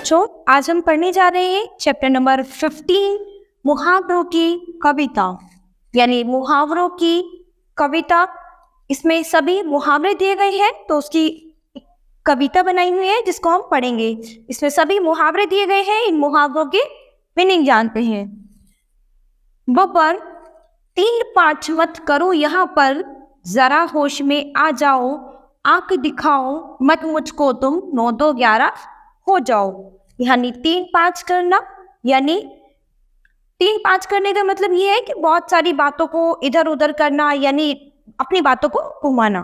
बच्चों, आज हम पढ़ने जा रहे हैं चैप्टर नंबर 15 मुहावरों की कविता, यानी मुहावरों की कविता। इसमें सभी मुहावरे दिए गए हैं तो उसकी एक कविता बनाई हुई है जिसको हम पढ़ेंगे। इसमें सभी मुहावरे दिए गए हैं, इन मुहावरों की मीनिंग जानते हैं। बब्बर 3-5 मत करो यहाँ पर, जरा होश में आ जाओ, आंख दिखाओ मत मुझको तुम, 9-2-11 हो जाओ। यानी 3-5 करना, यानी 3-5 करने का मतलब ये है कि बहुत सारी बातों को इधर उधर करना, यानी अपनी बातों को घुमाना।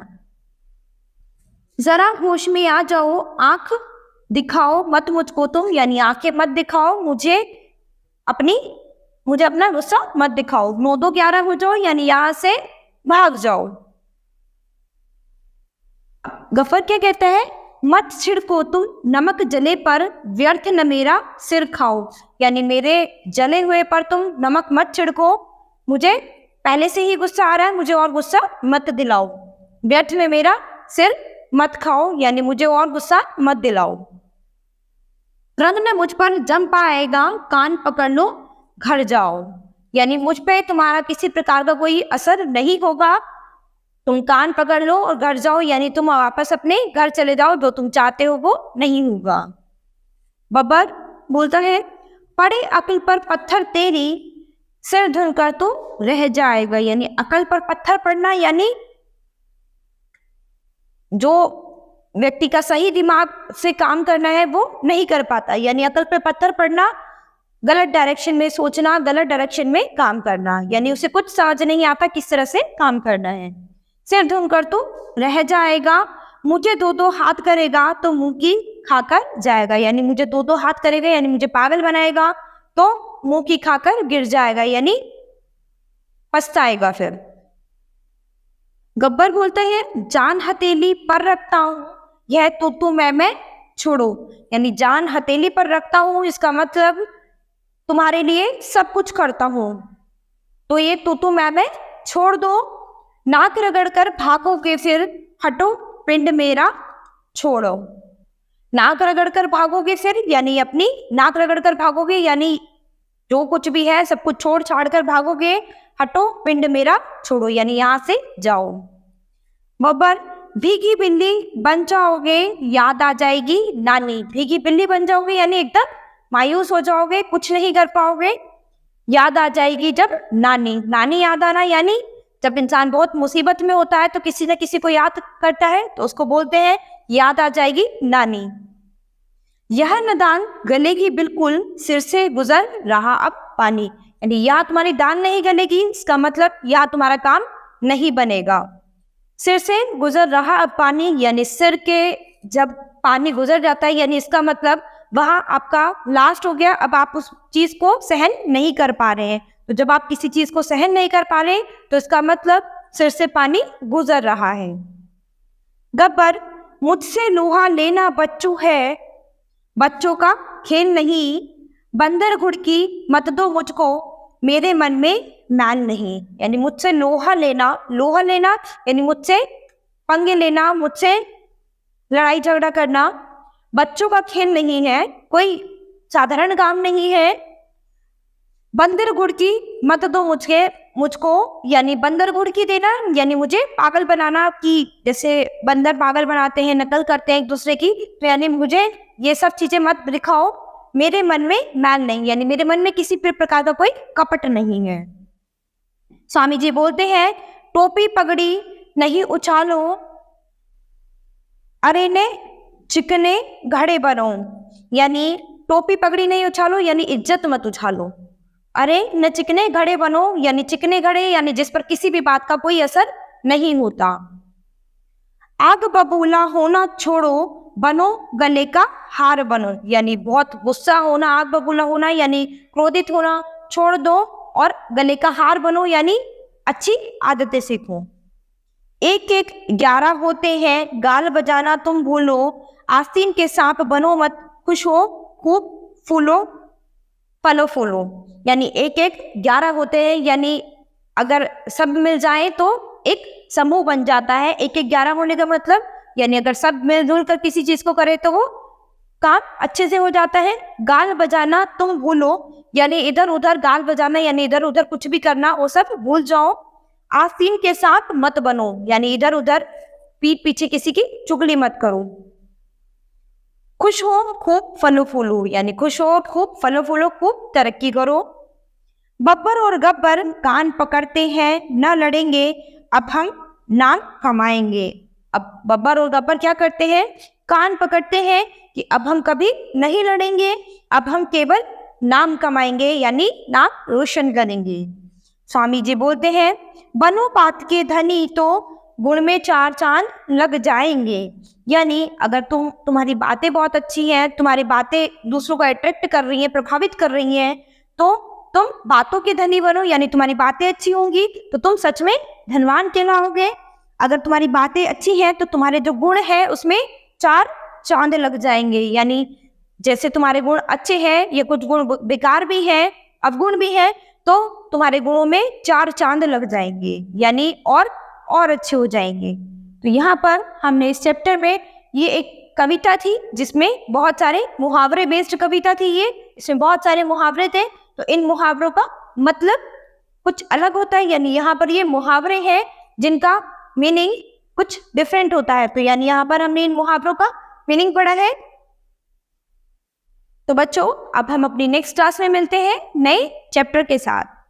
जरा होश में आ जाओ, आंख दिखाओ मत मुझको तुम, यानी आंखें मत दिखाओ मुझे अपना गुस्सा मत दिखाओ। 9-2-11 हो जाओ, यानी यहां से भाग जाओ। गफर क्या कहता है? मत छिड़को तुम नमक जले पर, व्यर्थ न मेरा सिर खाओ। यानी मेरे जले हुए पर तुम नमक मत छिड़को, मुझे पहले से ही गुस्सा आ रहा है, मुझे और गुस्सा मत दिलाओ। व्यर्थ में मेरा सिर मत खाओ, यानी मुझे और गुस्सा मत दिलाओ। रंग न मुझ पर जम पाएगा, कान पकड़ लो घर जाओ। यानी मुझ पे तुम्हारा किसी प्रकार का कोई असर नहीं होगा, तुम कान पकड़ लो और घर जाओ, यानी तुम वापस अपने घर चले जाओ, जो तुम चाहते हो वो नहीं होगा। बब्बर बोलता है, पड़े अकल पर पत्थर तेरी, सिर धुनकर तो रह जाएगा। यानी अकल पर पत्थर पड़ना, यानी जो व्यक्ति का सही दिमाग से काम करना है वो नहीं कर पाता। यानी अकल पर पत्थर पड़ना, गलत डायरेक्शन में सोचना, गलत डायरेक्शन में काम करना, यानी उसे कुछ समझ नहीं आता किस तरह से काम करना है। सिर धुनकर तो रह जाएगा, मुझे 2-2 हाथ करेगा तो मुंह की खाकर जाएगा। यानी मुझे 2-2 हाथ करेगा, यानी मुझे पागल बनाएगा तो मुंह की खाकर गिर जाएगा, यानी पछताएगा फिर। गब्बर बोलता है, जान हथेली पर रखता हूं, यह तू मैं छोड़ो। यानी जान हथेली पर रखता हूं, इसका मतलब तुम्हारे लिए सब कुछ करता हूं, तो ये तू मैं छोड़ दो। नाक रगड़ कर भागोगे फिर, हटो पिंड मेरा छोड़ो। नाक रगड़ कर भागोगे फिर, यानी अपनी नाक रगड़ कर भागोगे, यानी जो कुछ भी है सब कुछ छोड़ छाड़ कर भागोगे। हटो पिंड मेरा छोड़ो, यानी यहां से जाओ। बब्बर भीगी बिल्ली बन जाओगे, याद आ जाएगी नानी। भीगी बिल्ली बन जाओगे, यानी एकदम मायूस हो जाओगे, कुछ नहीं कर पाओगे। याद आ जाएगी जब नानी याद आना, यानी जब इंसान बहुत मुसीबत में होता है तो किसी न किसी को याद करता है, तो उसको बोलते हैं याद आ जाएगी नानी। यह नदान गलेगी बिल्कुल, सिर से गुजर रहा अब पानी। यानी यह तुम्हारी दान नहीं गलेगी, इसका मतलब यह तुम्हारा काम नहीं बनेगा। सिर से गुजर रहा अब पानी, यानी सिर के जब पानी गुजर जाता है, यानी इसका मतलब वहां आपका लास्ट हो गया, अब आप उस चीज को सहन नहीं कर पा रहे हैं। तो जब आप किसी चीज को सहन नहीं कर पा रहे तो इसका मतलब सिर से पानी गुजर रहा है। गब्बर मुझसे लोहा लेना बच्चों है, बच्चों का खेल नहीं, बंदर घुड़की मत दो मुझको, मेरे मन में मैल नहीं। यानी मुझसे लोहा लेना यानी मुझसे पंगे लेना, मुझसे लड़ाई झगड़ा करना बच्चों का खेल नहीं है, कोई साधारण काम नहीं है। बंदर घुड़की मत दो मुझको, यानी बंदर घुड़की देना, यानी मुझे पागल बनाना, कि जैसे बंदर पागल बनाते हैं, नकल करते हैं एक दूसरे की, तो यानी मुझे ये सब चीजें मत दिखाओ। मेरे मन में मैल नहीं, यानी मेरे मन में किसी प्रकार का कोई कपट नहीं है। स्वामी जी बोलते हैं, टोपी पगड़ी नहीं उछालो, अरे ने चिकने घड़े बनो। यानी टोपी पगड़ी नहीं उछालो, यानी इज्जत मत उछालो। अरे न चिकने घड़े बनो, यानी चिकने घड़े, यानी जिस पर किसी भी बात का कोई असर नहीं होता। आग बबूला होना छोड़ो, बनो गले का हार बनो। यानी बहुत गुस्सा होना, आग बबूला होना यानी क्रोधित होना छोड़ दो और गले का हार बनो, यानी अच्छी आदतें सीखो। 1-1-11 होते हैं, गाल बजाना तुम भूलो, आस्तीन के सांप बनो मत, खुश हो खूब फूलो फलो फूलो। यानी 1-1-11 होते हैं, यानी अगर सब मिल जाए तो एक समूह बन जाता है। 1-1-11 होने का मतलब यानी अगर सब मिलजुल कर किसी चीज को करे तो वो काम अच्छे से हो जाता है। गाल बजाना तुम भूलो, यानी इधर उधर गाल बजाना यानी इधर उधर कुछ भी करना वो सब भूल जाओ। आसीन के साथ मत बनो, यानी इधर उधर पीठ पीछे किसी की चुगली मत करो। खुश हो खूब फलो फूलो, यानी खुश हो खूब फलो फूलो, खूब तरक्की करो। बब्बर और गब्बर कान पकड़ते हैं न लड़ेंगे, अब हम नाम कमाएंगे। अब बब्बर और गब्बर क्या करते हैं, कान पकड़ते हैं कि अब हम कभी नहीं लड़ेंगे, अब हम केवल नाम कमाएंगे यानी नाम रोशन करेंगे। स्वामी जी बोलते हैं, बनो बात के धनी तो गुण में चार चांद लग जाएंगे। यानी अगर तुम्हारी बातें बहुत अच्छी हैं, तुम्हारी बातें दूसरों को अट्रैक्ट कर रही हैं, प्रभावित कर रही हैं, तो तुम बातों के धनी बनो, यानी तुम्हारी बातें अच्छी होंगी तो तुम सच में धनवान कहलाओगे। अगर तुम्हारी बातें अच्छी हैं तो तुम्हारे जो गुण है उसमें चार चांद लग जाएंगे, यानी जैसे तुम्हारे गुण अच्छे हैं, ये कुछ गुण बेकार भी है, अवगुण भी है, तो तुम्हारे गुणों में चार चांद लग जाएंगे, यानी और अच्छे हो जाएंगे। तो यहाँ पर हमने इस चैप्टर में ये एक कविता थी जिसमें बहुत सारे मुहावरे बेस्ड कविता थी, ये इसमें बहुत सारे मुहावरे थे। तो इन मुहावरों का मतलब कुछ अलग होता है, यानी यहाँ पर ये मुहावरे हैं जिनका मीनिंग कुछ डिफरेंट होता है। तो यानी यहाँ पर हमने इन मुहावरों का मीनिंग पढ़ा है। तो बच्चों अब हम अपनी नेक्स्ट क्लास में मिलते हैं नए चैप्टर के साथ।